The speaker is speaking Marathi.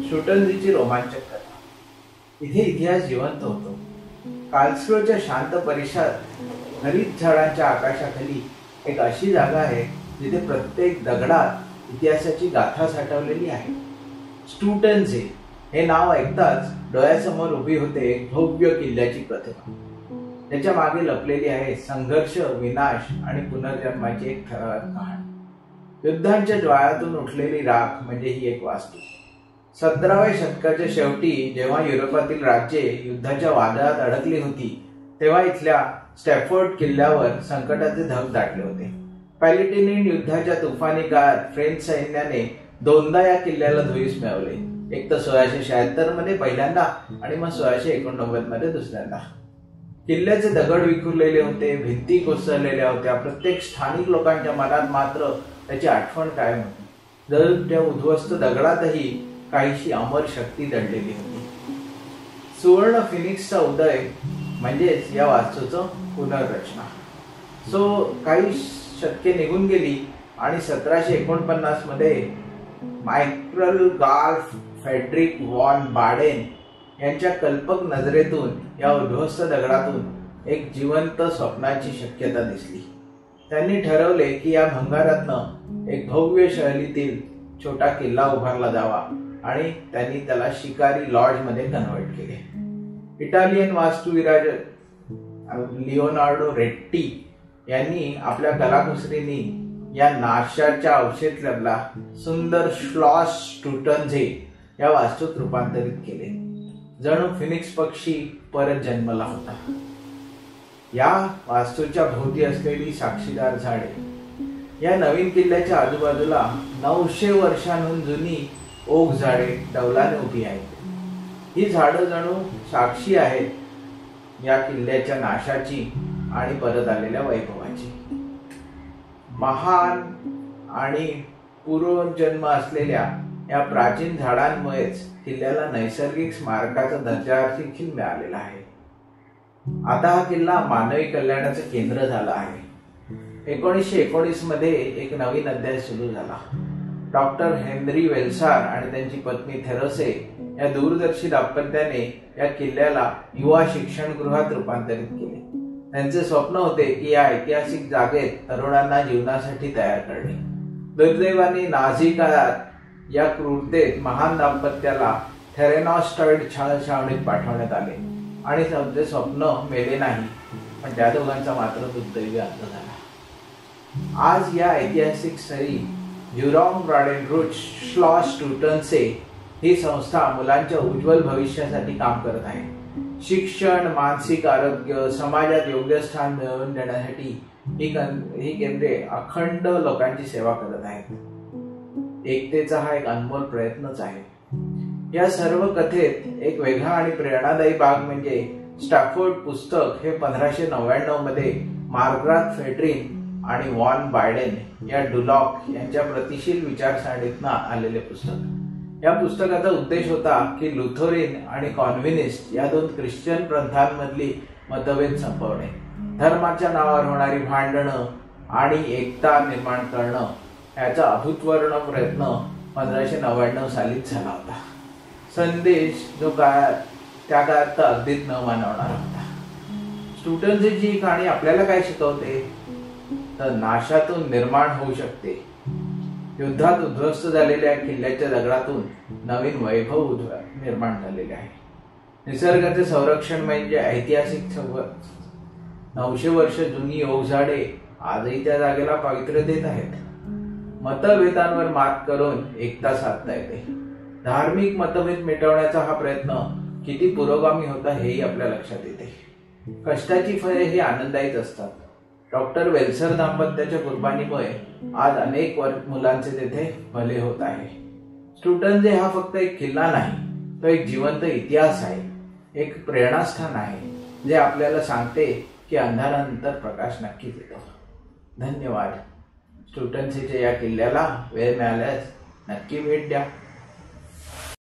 शूटनजीची रोमांचक कथा. इथे इतिहास जिवंत होतो. कार्लस्रूहेच्या शांत परिसरात हरित झाडांच्या आकाशाखाली एक अशी जागा आहे जिथे प्रत्येक दगडात इतिहासाची गाथा साठवलेली आहे. स्टुटनझे हे नाव ऐकताच डोळ्यासमोर उभी होते एक भव्य किल्ल्याची प्रतिमा. त्याच्या मागे लपलेली आहे संघर्ष, विनाश आणि पुनर्जन्माची एक ठराविक कहाणी. युद्धांच्या ज्वाळातून उठलेली राख म्हणजे ही एक वास्तू. 17व्या शतकाच्या शेवटी जेव्हा युरोपातील राज्ये युद्धाच्या वादळात अडकली होती तेव्हा इथल्या स्टॅफोर्ड किल्ल्यावर संकटाचे धग दाटले होते. पॅलेटिनाईन युद्धाच्या तुफानी काळात फ्रेंच सैन्याने दोनदा या किल्ल्याला धुईस मिळवले. एक तर 1676 मध्ये पहिल्यांदा आणि मग 1689 मध्ये दुसऱ्यांदा. किल्ल्याचे दगड विखुरलेले होते, भिंती कोसळलेल्या होत्या. प्रत्येक स्थानिक लोकांच्या मनात मात्र त्याची आठवण कायम होती. जर त्या उद्ध्वस्त दगडातही काहीशी अमर शक्ती दडलेली होती. सुवर्ण फिनिक्सचा उदय म्हणजेच या वास्तूचं पुनर्रचना. काही शतके निघून गेली आणि 1749 मध्ये मायकेल गार्फ फ्रेडरिक वॉन बाडेन यांच्या कल्पक नजरेतून या उद्ध्वस्त दगडातून एक जिवंत स्वप्नाची शक्यता दिसली. त्यांनी ठरवले की या भंगारातनं एक भव्य शैलीतील छोटा किल्ला उभारला जावा आणि त्यांनी त्याला शिकारी लॉज मध्ये कन्व्हर्ट केले. इटालियन वास्तुविराज लिओनार्डो रेट्टी यांनी आपल्या कलाकुसरीने या नाशाच्या अवशेषाला सुंदर श्लॉस स्टुटनझे या वास्तूत रूपांतरित केले. जणू फिनिक्स पक्षी परत जन्मला होता. या वास्तूच्या भोवती असलेली साक्षीदार झाडे, या नवीन किल्ल्याच्या आजूबाजूला 900 वर्षांहून जुनी ओक झाडे डौलाने उभी आहेत. ही झाडं जणू साक्षी आहेत या किल्ल्याच्या नाशाची आणि परत आलेल्या वैभवाची. महान आणि पूर्वजन्म असलेल्या या प्राचीन झाडांमुळेच किल्ल्याला नैसर्गिक स्मारकाचा दर्जा देखील मिळालेला आहे. आता हा किल्ला मानवी कल्याणाचं केंद्र झाला आहे. 1919 मध्ये एक नवीन अध्याय सुरू झाला. डॉक्टर हेनरी वेल्सार आणि त्यांची पत्नी थेरेसे या दूरदर्शी दाम्पत्याने या किल्ल्याला युवा शिक्षणगृहात रूपांतरित केले. त्यांचे स्वप्न होते की या ऐतिहासिक जागेत तरुणांना जीवनासाठी तयार करणे. दुर्दैवाने नाझी काळात या क्रूरतेत महान दाम्पत्याला थेरेनॉस्टाईड छावणीत पाठवण्यात आले आणि त्यांचे स्वप्न मेले नाही, पण त्या दोघांचा मात्र दुर्दैवी अंत झाला. आज या ऐतिहासिक स्थळी ज्युरॉम ब्राडेनरूट श्लॉस स्टुटनझे ही संस्था मुलांच्या उज्ज्वल भविष्यासाठी काम करत आहे. शिक्षण, मानसिक आरोग्य, समाजात योग्य स्थान मिळवून देण्यासाठी ही केंद्रे अखंड लोकांची सेवा करत आहेत. एकतेचा हा एक अनमोल प्रयत्नच आहे. या सर्व कथेत एक वेगळा आणि प्रेरणादायी भाग म्हणजे स्टॅफोर्ड पुस्तक हे 1599 मध्ये मार्गारेट फ्रेडरिक आणि वॉन बायडेन या डुलॉक यांच्या प्रतिशील विचारसरणीतून आलेले पुस्तक. या पुस्तकाचा उद्देश होता की लुथेरन आणि कॉन्व्हिनिस्ट या दोन ख्रिश्चन पंथांमधली मतभेद संपवणे, धर्माच्या नावावर होणारी भांडणं आणि एकता निर्माण करणं याचा अभूतपूर्व प्रयत्न 1599 सालीच झाला होता. संदेश जो त्या काळात तर अगदीच न मानवणारा होता. स्टुटनझेची ही कहाणी आपल्याला काय शिकवते तर नाशातून निर्माण होऊ शकते. युद्धात उद्ध्वस्त झालेल्या किल्ल्याच्या दगडातून नवीन वैभव निर्माण झालेले आहे. निसर्गाचे संरक्षण म्हणजे ऐतिहासिक 900 वर्ष जुनी ओक झाडे आजही त्या जागेला पावित्र्य देत आहेत. मतभेदांवर मात करून एकता साधता येते. धार्मिक मतभेद मिटवण्याचा हा प्रयत्न किती पुरोगामी होता हेही आपल्या लक्षात येते. कष्टाची फळे ही आनंदायीच असतात. डॉक्टर वेल्सर दाम्पत्याच्या कुर्बानीमुळे आज अनेक मुलांचे तेथे भले होत आहे. स्टुटनझे हा फक्त एक किल्ला नाही, तो एक जिवंत इतिहास आहे, एक प्रेरणास्थान आहे जे आपल्याला सांगते की अंधारानंतर प्रकाश नक्कीच येतो. धन्यवाद. स्टुटनझेच्या या किल्ल्याला वेळ मिळाल्यास नक्की भेट द्या.